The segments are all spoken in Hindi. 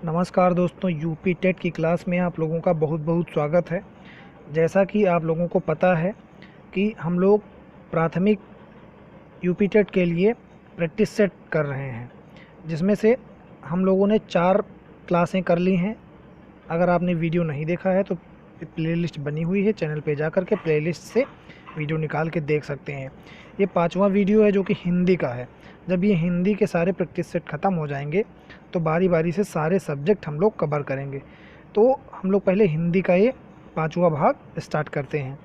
नमस्कार दोस्तों, यूपी टेट की क्लास में आप लोगों का बहुत बहुत स्वागत है। जैसा कि आप लोगों को पता है कि हम लोग प्राथमिक यूपी टेट के लिए प्रैक्टिस सेट कर रहे हैं, जिसमें से हम लोगों ने 4 क्लासें कर ली हैं। अगर आपने वीडियो नहीं देखा है तो प्लेलिस्ट बनी हुई है, चैनल पे जा कर के प्लेलिस्ट से वीडियो निकाल के देख सकते हैं। ये 5वां वीडियो है जो कि हिंदी का है। जब ये हिंदी के सारे प्रैक्टिस सेट ख़त्म हो जाएंगे तो बारी बारी से सारे सब्जेक्ट हम लोग कवर करेंगे। तो हम लोग पहले हिंदी का ये 5वां भाग स्टार्ट करते हैं।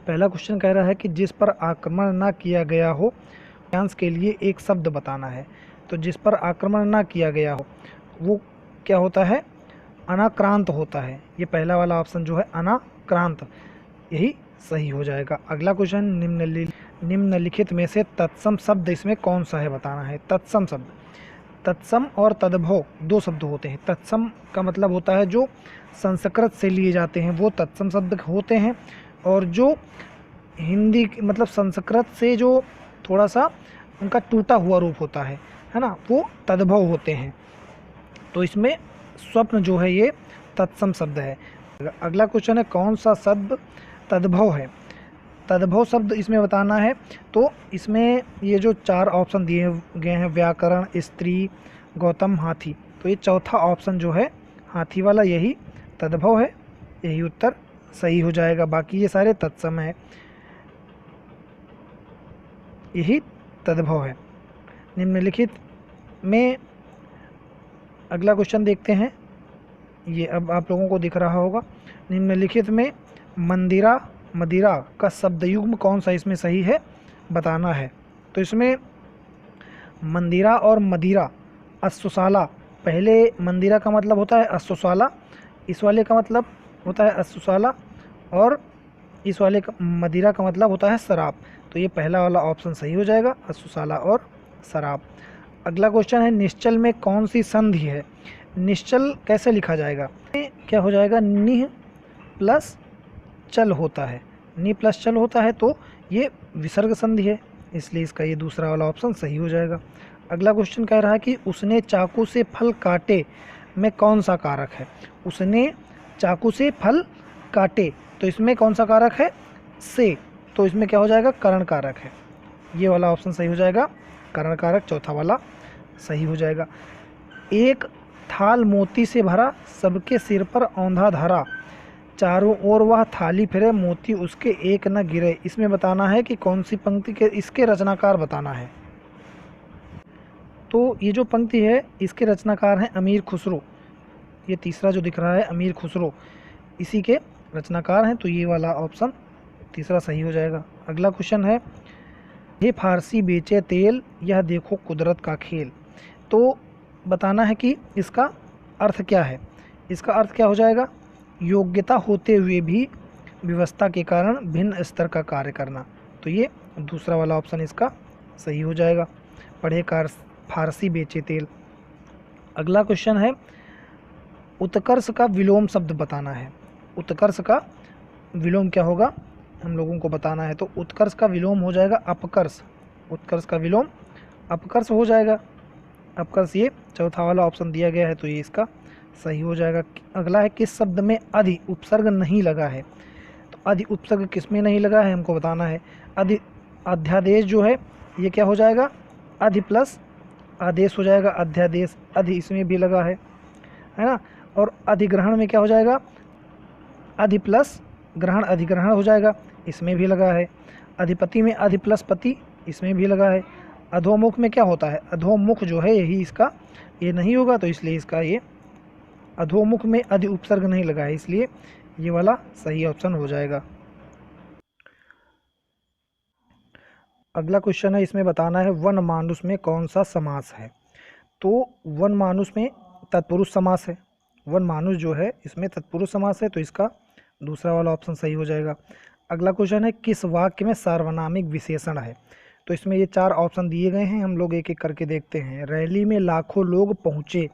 पहला क्वेश्चन कह रहा है कि जिस पर आक्रमण ना किया गया हो, वाक्यांश के लिए एक शब्द बताना है। तो जिस पर आक्रमण ना किया गया हो वो क्या होता है? अनाक्रांत होता है। ये पहला वाला ऑप्शन जो है अनाक्रांत, यही सही हो जाएगा। अगला क्वेश्चन, निम्नलिखित में से तत्सम शब्द इसमें कौन सा है बताना है। तत्सम शब्द, तत्सम और तद्भव 2 शब्द होते हैं। तत्सम का मतलब होता है जो संस्कृत से लिए जाते हैं वो तत्सम शब्द होते हैं, और जो हिंदी मतलब संस्कृत से जो थोड़ा सा उनका टूटा हुआ रूप होता है ना, वो तद्भव होते हैं। तो इसमें स्वप्न जो है ये तत्सम शब्द है। अगला क्वेश्चन है, कौन सा शब्द तद्भव है। तद्भव शब्द इसमें बताना है। तो इसमें ये जो 4 ऑप्शन दिए गए हैं, व्याकरण, स्त्री, गौतम, हाथी, तो ये चौथा ऑप्शन जो है हाथी वाला, यही तद्भव है। यही उत्तर सही हो जाएगा। बाकी ये सारे तत्सम है, यही तद्भव है। निम्नलिखित में अगला क्वेश्चन देखते हैं। ये अब आप लोगों को दिख रहा होगा। निम्नलिखित में मंदिरा मदिरा का शब्द युग्म कौन सा इसमें सही है बताना है। तो इसमें मंदिरा और मदिरा, अश्वशाला, पहले मंदिरा का मतलब होता है अश्वशाला, इस वाले का मतलब होता है अश्वशाला, और इस वाले का मदिरा का मतलब होता है शराब। तो ये पहला वाला ऑप्शन सही हो जाएगा, अश्वशाला और शराब। अगला क्वेश्चन है, निश्चल में कौन सी संधि है। निश्चल कैसे लिखा जाएगा? क्या हो जाएगा? निह प्लस चल होता है, नि प्लस चल होता है, तो ये विसर्ग संधि है, इसलिए इसका ये दूसरा वाला ऑप्शन सही हो जाएगा। अगला क्वेश्चन कह रहा है कि उसने चाकू से फल काटे में कौन सा कारक है। उसने चाकू से फल काटे, तो इसमें कौन सा कारक है? से, तो इसमें क्या हो जाएगा? करण कारक है। ये वाला ऑप्शन सही हो जाएगा, करण कारक चौथा वाला सही हो जाएगा। एक थाल मोती से भरा, सबके सिर पर औंधा धरा, चारों ओर वह थाली फिरे, मोती उसके एक न गिरे। इसमें बताना है कि कौन सी पंक्ति के इसके रचनाकार बताना है। तो ये जो पंक्ति है इसके रचनाकार हैं अमीर खुसरो। ये तीसरा जो दिख रहा है अमीर खुसरो, इसी के रचनाकार हैं, तो ये वाला ऑप्शन तीसरा सही हो जाएगा। अगला क्वेश्चन है, ये फारसी बेचे तेल, यह देखो कुदरत का खेल। तो बताना है कि इसका अर्थ क्या है। इसका अर्थ क्या हो जाएगा? योग्यता होते हुए भी व्यवस्था के कारण भिन्न स्तर का कार्य करना। तो ये दूसरा वाला ऑप्शन इसका सही हो जाएगा, पढ़े कार फारसी बेचे तेल। अगला क्वेश्चन है, उत्कर्ष का विलोम शब्द बताना है। उत्कर्ष का विलोम क्या होगा हम लोगों को बताना है। तो उत्कर्ष का विलोम हो जाएगा अपकर्ष। उत्कर्ष का विलोम अपकर्ष हो जाएगा। अपकर्ष ये चौथा वाला ऑप्शन दिया गया है, तो ये इसका सही हो जाएगा। अगला है, किस शब्द में अधि उपसर्ग नहीं लगा है। तो अधि उपसर्ग किस में नहीं लगा है हमको बताना है। अधि अध्यादेश जो है ये क्या हो जाएगा? अधि प्लस आदेश हो जाएगा, अध्यादेश। अधि इसमें भी लगा है ना। और अधिग्रहण में क्या हो जाएगा? अधि प्लस ग्रहण, अधिग्रहण हो जाएगा, इसमें भी लगा है। अधिपति में अधि प्लस पति, इसमें भी लगा है। अधोमुख में क्या होता है? अधोमुख जो है यही इसका ये नहीं होगा, तो इसलिए इसका ये अधोमुख में अधि उपसर्ग नहीं लगा है, इसलिए ये वाला सही ऑप्शन हो जाएगा। अगला क्वेश्चन है, इसमें बताना है वन मानुष में कौन सा समास है। तो वन मानुष में तत्पुरुष समास है। वन मानुष जो है इसमें तत्पुरुष समास है, तो इसका दूसरा वाला ऑप्शन सही हो जाएगा। अगला क्वेश्चन है, किस वाक्य में सार्वनामिक विशेषण है। तो इसमें ये 4 ऑप्शन दिए गए हैं, हम लोग एक एक करके देखते हैं। रैली में लाखों लोग पहुँचे,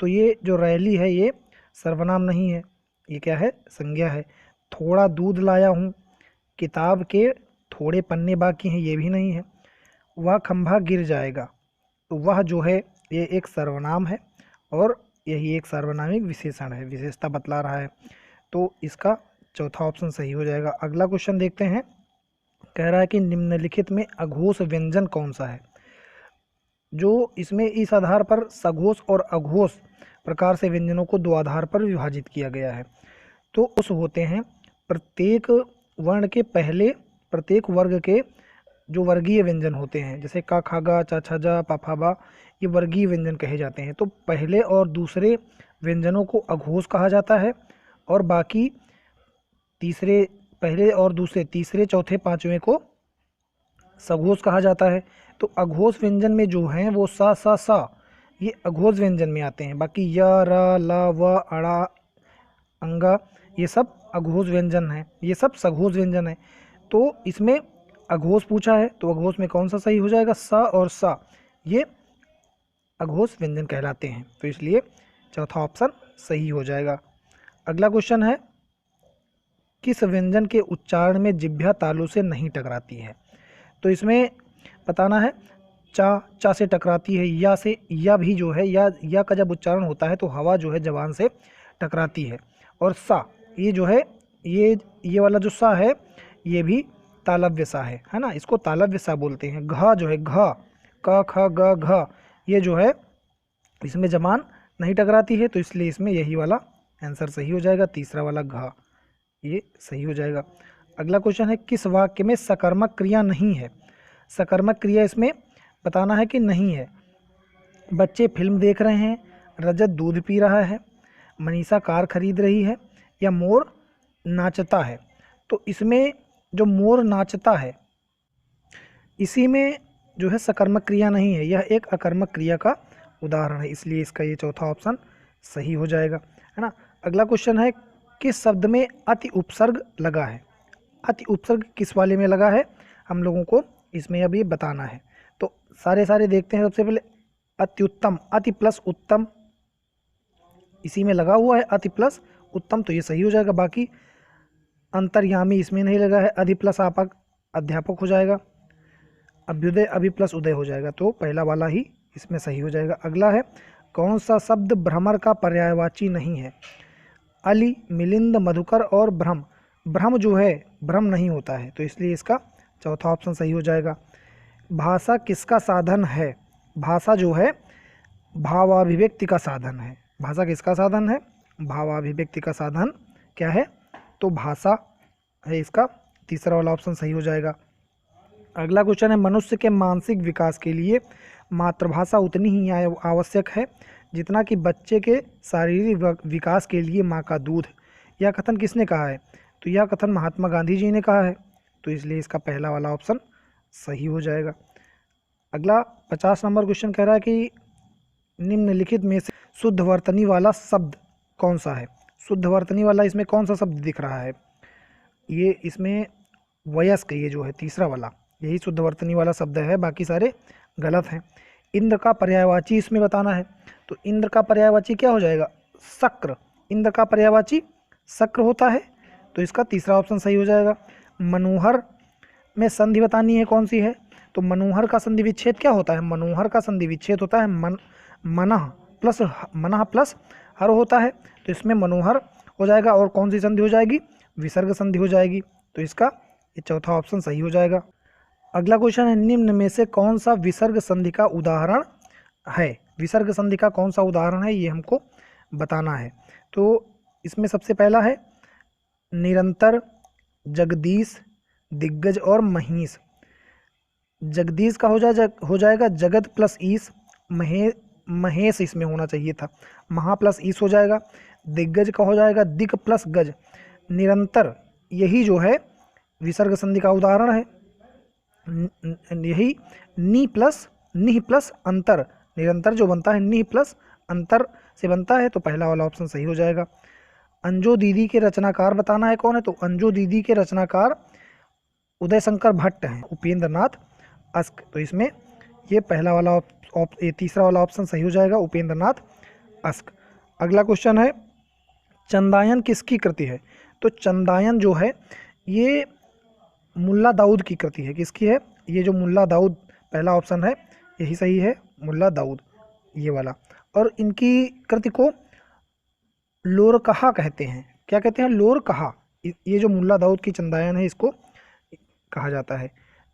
तो ये जो रैली है ये सर्वनाम नहीं है, ये क्या है? संज्ञा है। थोड़ा दूध लाया हूँ, किताब के थोड़े पन्ने बाकी हैं, ये भी नहीं है। वह खंभा गिर जाएगा, तो वह जो है ये एक सर्वनाम है, और यही एक सार्वनामिक विशेषण है, विशेषता बतला रहा है। तो इसका चौथा ऑप्शन सही हो जाएगा। अगला क्वेश्चन देखते हैं। कह रहा है कि निम्नलिखित में अघोष व्यंजन कौन सा है। जो इसमें इस आधार पर सघोष और अघोष प्रकार से व्यंजनों को दो आधार पर विभाजित किया गया है। तो उस होते हैं प्रत्येक वर्ण के पहले प्रत्येक वर्ग के जो वर्गीय व्यंजन होते हैं, जैसे का खागा चा छा पा फा बा, ये वर्गीय व्यंजन कहे जाते हैं। तो पहले और दूसरे व्यंजनों को अघोष कहा जाता है और बाकी तीसरे पहले और दूसरे तीसरे चौथे पांचवें को सघोष कहा जाता है। तो अघोष व्यंजन में जो हैं वो सा ये अघोष व्यंजन में आते हैं। बाकी य र ल व अड़ा अंगा ये सब अघोष व्यंजन है, ये सब सघोष व्यंजन है। तो इसमें अघोष पूछा है तो अघोष में कौन सा सही हो जाएगा, स और सा ये अघोष व्यंजन कहलाते हैं। तो इसलिए चौथा ऑप्शन सही हो जाएगा। अगला क्वेश्चन है, किस व्यंजन के उच्चारण में जिह्वा तालू से नहीं टकराती है। तो इसमें बताना है चा से टकराती है, या से, या भी जो है या का जब उच्चारण होता है तो हवा जो है जबान से टकराती है। और सा ये जो है ये वाला जो सा है ये भी तालव्य सा है ना, इसको तालव्य सा बोलते हैं। घ जो है घ क ख ग घ ये जो है इसमें जबान नहीं टकराती है, तो इसलिए इसमें यही वाला आंसर सही हो जाएगा, तीसरा वाला घ ये सही हो जाएगा। अगला क्वेश्चन है, किस वाक्य में सकर्मक क्रिया नहीं है। सकर्मक क्रिया इसमें बताना है कि नहीं है। बच्चे फिल्म देख रहे हैं, रजत दूध पी रहा है, मनीषा कार खरीद रही है, या मोर नाचता है। तो इसमें जो मोर नाचता है इसी में जो है सकर्मक क्रिया नहीं है, यह एक अकर्मक क्रिया का उदाहरण है, इसलिए इसका ये चौथा ऑप्शन सही हो जाएगा, है ना। अगला क्वेश्चन है, किस शब्द में अति उपसर्ग लगा है। अति उपसर्ग किस वाले में लगा है हम लोगों को इसमें अभी बताना है। तो सारे देखते हैं। सबसे पहले अत्युत्तम, अति प्लस उत्तम इसी में लगा हुआ है, अति प्लस उत्तम, तो ये सही हो जाएगा। बाकी अंतर्यामी इसमें नहीं लगा है, अधि प्लस आपक अध्यापक हो जाएगा, अभ्युदय अभि प्लस उदय हो जाएगा, तो पहला वाला ही इसमें सही हो जाएगा। अगला है, कौन सा शब्द भ्रमर का पर्यायवाची नहीं है। अली, मिलिंद, मधुकर और भ्रम। भ्रम जो है भ्रम नहीं होता है, तो इसलिए इसका चौथा ऑप्शन सही हो जाएगा। भाषा किसका साधन है। भाषा जो है भावाभिव्यक्ति का साधन है। भाषा किसका साधन है, भावाभिव्यक्ति का साधन क्या है, तो भाषा है, इसका तीसरा वाला ऑप्शन सही हो जाएगा। अगला क्वेश्चन है, मनुष्य के मानसिक विकास के लिए मातृभाषा उतनी ही आवश्यक है जितना कि बच्चे के शारीरिक विकास के लिए माँ का दूध। यह कथन किसने कहा है, तो यह कथन महात्मा गांधी जी ने कहा है, तो इसलिए इसका पहला वाला ऑप्शन सही हो जाएगा। अगला 50 नंबर क्वेश्चन कह रहा है कि निम्नलिखित में से शुद्ध वर्तनी वाला शब्द कौन सा है। शुद्ध वर्तनी वाला इसमें कौन सा शब्द दिख रहा है, ये इसमें वयस्क, ये जो है तीसरा वाला यही शुद्ध वर्तनी वाला शब्द है, बाकी सारे गलत हैं। इंद्र का पर्यायवाची इसमें बताना है, तो इंद्र का पर्यायवाची क्या हो जाएगा, शक्र। इंद्र का पर्यायवाची शक्र होता है, तो इसका तीसरा ऑप्शन सही हो जाएगा। मनोहर में संधि बतानी है कौन सी है, तो मनोहर का संधि विच्छेद क्या होता है, मनोहर का संधि विच्छेद होता है मनः प्लस हर होता है, तो इसमें मनोहर हो जाएगा। और कौन सी संधि हो जाएगी, विसर्ग संधि हो जाएगी, तो इसका ये चौथा ऑप्शन सही हो जाएगा। अगला क्वेश्चन है, निम्न में से कौन सा विसर्ग संधि का उदाहरण है। विसर्ग संधि का कौन सा उदाहरण है ये हमको बताना है। तो इसमें सबसे पहला है निरंतर, जगदीश, दिग्गज और महीश। जगदीश का हो जाएगा जगत प्लस ईश, महेश इसमें होना चाहिए था, महा प्लस ईश हो जाएगा। दिग्गज का हो जाएगा दिक प्लस गज। निरंतर यही जो है विसर्ग संधि का उदाहरण है, यही निह प्लस अंतर, निरंतर जो बनता है निह प्लस अंतर से बनता है, तो पहला वाला ऑप्शन सही हो जाएगा। अंजो दीदी के रचनाकार बताना है कौन है, तो अंजो दीदी के रचनाकार उदय शंकर भट्ट हैं, उपेंद्र नाथ अस्क, तो इसमें ये पहला वाला ये तीसरा वाला ऑप्शन सही हो जाएगा, उपेंद्र नाथ अस्क। अगला क्वेश्चन है, चंदायन किसकी कृति है, तो चंदायन जो है ये मुल्ला दाऊद की कृति है। किसकी है, ये जो मुल्ला दाऊद, पहला ऑप्शन है यही सही है, मुल्ला दाऊद ये वाला। और इनकी कृति को लोरकहा कहते हैं। क्या कहते हैं? लोरकहा। ये जो मुल्ला दाऊद की चंदायन है इसको कहा जाता है।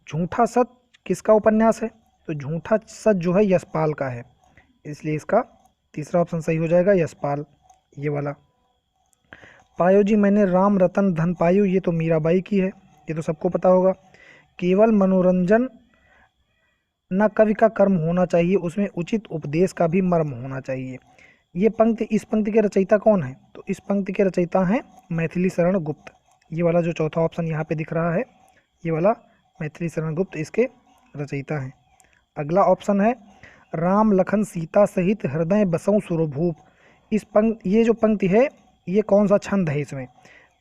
झूठा सच किसका उपन्यास है? तो झूठा सच जो है यशपाल का है, इसलिए इसका तीसरा ऑप्शन सही हो जाएगा, यशपाल, ये वाला। पायो जी मैंने राम रतन धन पायो, ये तो मीराबाई की है, ये तो सबको पता होगा। केवल मनोरंजन न कवि का कर्म होना चाहिए, उसमें उचित उपदेश का भी मर्म होना चाहिए। ये पंक्ति, इस पंक्ति के रचयिता कौन है? तो इस पंक्ति के रचयिता हैं मैथिली शरण गुप्त। ये वाला जो चौथा ऑप्शन यहाँ पे दिख रहा है, ये वाला मैथिली शरण गुप्त इसके रचयिता हैं। अगला ऑप्शन है राम लखन सीता सहित हृदय बसों सुरभूप। ये जो पंक्ति है ये कौन सा छंद है इसमें?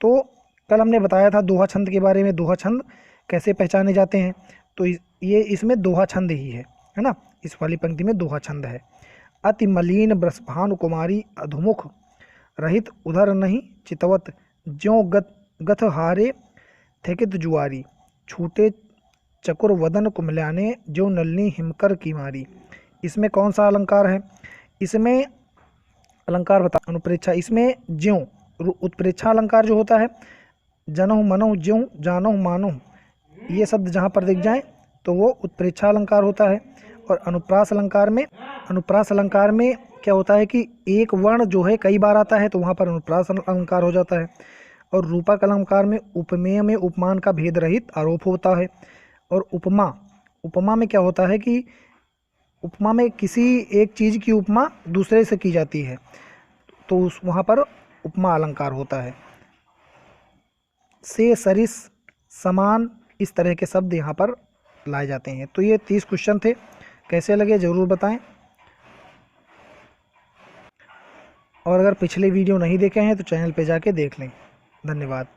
तो कल हमने बताया था दोहा छंद के बारे में, दोहा छंद कैसे पहचाने जाते हैं। तो ये इसमें दोहा छंद ही है ना, इस वाली पंक्ति में दोहा छंद है। अति मलिन ब्रसभानु कुमारी अधुमुख रहित उधर नहीं चितवत, ज्यों गथ हारे थेकित जुआरी, छूटे चकुर वदन कुमल्याने जो नलनी हिमकर की मारी। इसमें कौन सा अलंकार है? इसमें अलंकार बता, अनुप्रेक्षा। इसमें ज्यों, उत्प्रेक्षा अलंकार जो होता है, जनहु मनहु ज्यों जानहु मानहु, ये शब्द जहाँ पर दिख जाए तो वो उत्प्रेक्षा अलंकार होता है। और अनुप्रास अलंकार में क्या होता है कि एक वर्ण जो है कई बार आता है तो वहाँ पर अनुप्रास अलंकार हो जाता है। और रूपक अलंकार में उपमेय में उपमान का भेद रहित आरोप होता है। और उपमा में क्या होता है कि उपमा में किसी एक चीज़ की उपमा दूसरे से की जाती है, तो उस वहाँ पर उपमा अलंकार होता है। से, सरिस, समान, इस तरह के शब्द यहाँ पर लाए जाते हैं। तो ये 30 क्वेश्चन थे, कैसे लगे ज़रूर बताएं। और अगर पिछले वीडियो नहीं देखे हैं तो चैनल पे जाके देख लें। धन्यवाद।